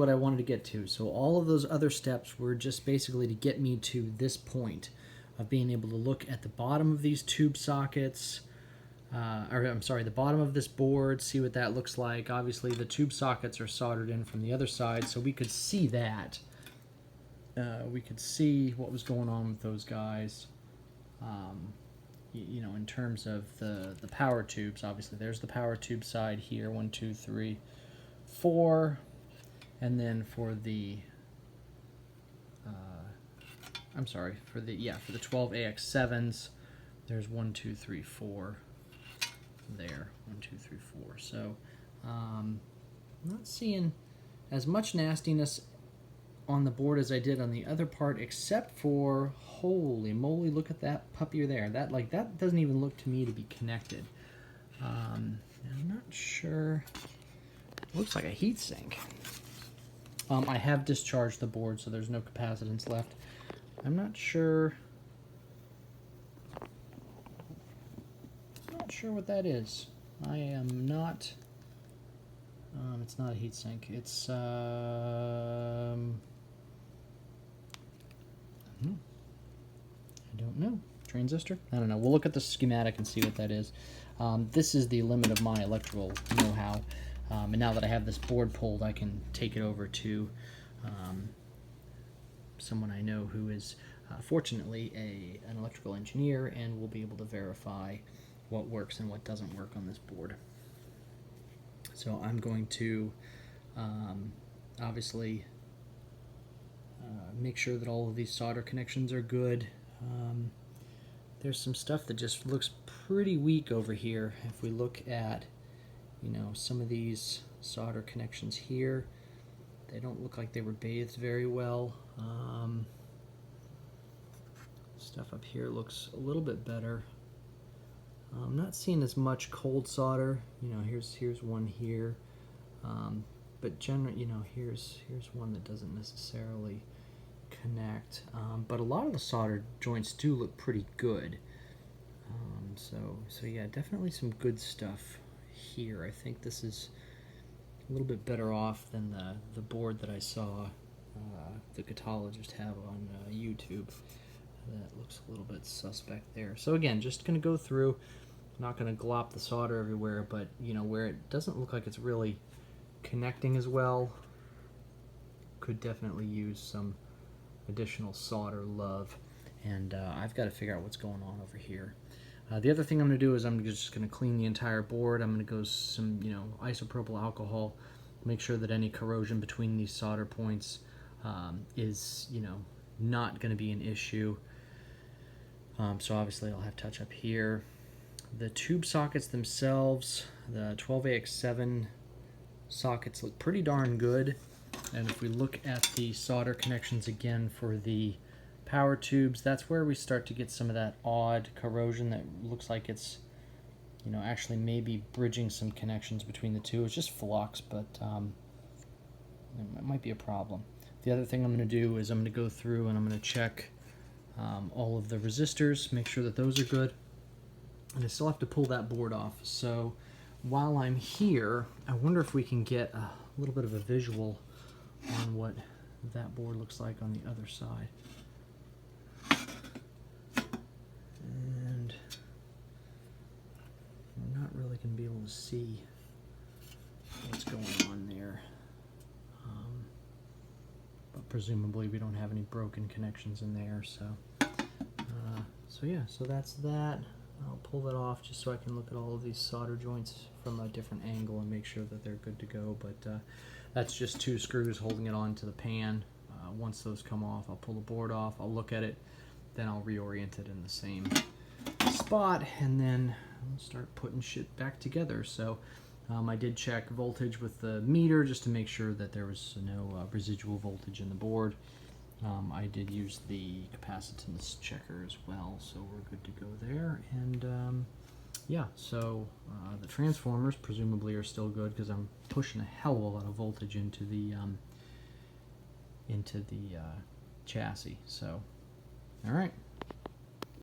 what I wanted to get to. So all of those other steps were just basically to get me to this point of being able to look at the bottom of these tube sockets, the bottom of this board, see what that looks like. Obviously the tube sockets are soldered in from the other side, so we could see that. We could see what was going on with those guys. You know, in terms of the power tubes. Obviously there's the power tube side here, 1, 2, 3, 4. And then for the, for the 12AX7s, there's 1, 2, 3, 4 there. 1, 2, 3, 4. So, I'm not seeing as much nastiness on the board as I did on the other part, except for, holy moly, look at that puppy there. That doesn't even look to me to be connected. I'm not sure. It looks like a heat sink. I have discharged the board, so there's no capacitance left. I'm not sure what that is. I am not. It's not a heatsink. It's I don't know. Transistor? I don't know. We'll look at the schematic and see what that is. This is the limit of my electrical know-how. And now that I have this board pulled, I can take it over to someone I know who is fortunately an electrical engineer, and will be able to verify what works and what doesn't work on this board. So I'm going to obviously make sure that all of these solder connections are good. There's some stuff that just looks pretty weak over here. If we look at, you know, some of these solder connections here, they don't look like they were bathed very well. Stuff up here looks a little bit better. I'm not seeing as much cold solder. You know, here's one here, but generally, you know, here's one that doesn't necessarily connect. But a lot of the solder joints do look pretty good. So yeah, definitely some good stuff here. I think this is a little bit better off than the board that I saw the catologist have on YouTube. That looks a little bit suspect there. So again, just going to go through, not going to glop the solder everywhere, but you know, where it doesn't look like it's really connecting as well, could definitely use some additional solder love. And I've got to figure out what's going on over here. The other thing I'm going to do is I'm just going to clean the entire board. I'm going to go some, you know, isopropyl alcohol, make sure that any corrosion between these solder points is, you know, not going to be an issue. So obviously I'll have touch up here. The tube sockets themselves, the 12AX7 sockets look pretty darn good. And if we look at the solder connections again for the power tubes, that's where we start to get some of that odd corrosion that looks like it's, you know, actually maybe bridging some connections between the two. It's just flux, but it might be a problem. The other thing I'm going to do is I'm going to go through and I'm going to check all of the resistors, make sure that those are good. And I still have to pull that board off. So while I'm here, I wonder if we can get a little bit of a visual on what that board looks like on the other side. And we're not really going to be able to see what's going on there. But presumably we don't have any broken connections in there. So yeah, so that's that. I'll pull that off just so I can look at all of these solder joints from a different angle and make sure that they're good to go. But that's just 2 screws holding it onto the pan. Once those come off, I'll pull the board off, I'll look at it, then I'll reorient it in the same spot, and then I'll start putting shit back together. So I did check voltage with the meter just to make sure that there was no residual voltage in the board. I did use the capacitance checker as well, so we're good to go there. And yeah, so the transformers presumably are still good because I'm pushing a hell of a lot of voltage into the chassis. So, all right.